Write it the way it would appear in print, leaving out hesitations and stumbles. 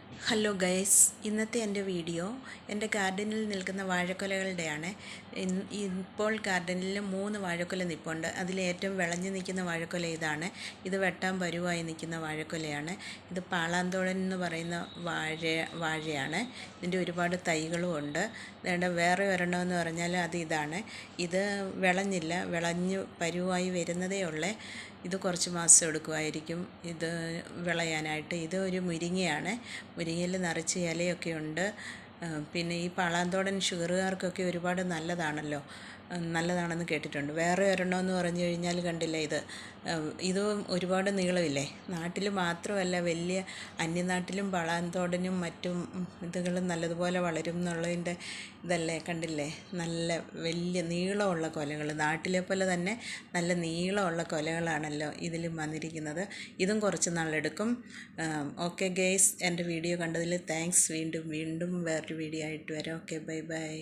Hello guys, ഇന്നത്തെ എൻ്റെ video എൻ്റെ ഗാർഡനിൽ നിൽക്കുന്ന വാഴക്കൊലകളുടെയാണ്. ഇപ്പോൾ ഗാർഡനിൽ 3 വാഴക്കൊല നിൽപ്പുണ്ട്. അതിലേറ്റവും വിളഞ്ഞു നിൽക്കുന്ന വാഴക്കൊല ഇതാണ്. ഇത് വെട്ടാൻ പരുവായി നിൽക്കുന്ന വാഴക്കൊലയാണ്. ഇത് പാളാന്തോടൻ എന്ന് പറയുന്ന വാഴയാണ്. ഇതിൻ്റെ ഒരുപാട് തൈകളും ഉണ്ട്. വേറെ ഒരെണ്ണമെന്ന് പറഞ്ഞാൽ ഇതാണ്. ഇത് വിളഞ്ഞില്ല, വിളഞ്ഞു പരുവായി വരുന്നതേ ഉള്ളേ. ഇത് കുറച്ച് മാസം എടുക്കുമായിരിക്കും ഇത് വിളയാനായിട്ട്. ഇത് ഒരു മുരിങ്ങയാണ്. മുരിങ്ങയിൽ നിറച്ച് ഇലയൊക്കെ ഉണ്ട്. പിന്നെ ഈ പാളാന്തോടൻ ഷുഗറുകാർക്കൊക്കെ ഒരുപാട് നല്ലതാണെന്ന് കേട്ടിട്ടുണ്ട്. വേറെ ഒരെണ്ണമെന്ന് പറഞ്ഞു കഴിഞ്ഞാൽ കണ്ടില്ലേ, ഇത് ഒരുപാട് നീളമില്ലേ. നാട്ടിൽ മാത്രമല്ല, വലിയ അന്യനാട്ടിലും പാളാന്തോടനും മറ്റും ഇതുകളും നല്ലതുപോലെ വളരും എന്നുള്ളതിൻ്റെ ഇതല്ലേ, കണ്ടില്ലേ, നല്ല വലിയ നീളമുള്ള കൊലകൾ. നാട്ടിലെ പോലെ തന്നെ നല്ല നീളമുള്ള കൊലകളാണല്ലോ ഇതിലും വന്നിരിക്കുന്നത്. ഇതും കുറച്ച് നാളെടുക്കും. ഓക്കെ ഗേയ്സ്, എൻ്റെ വീഡിയോ കണ്ടതിൽ താങ്ക്സ്. വീണ്ടും വേറൊരു വീഡിയോ ആയിട്ട് വരാം. Okay, bye bye.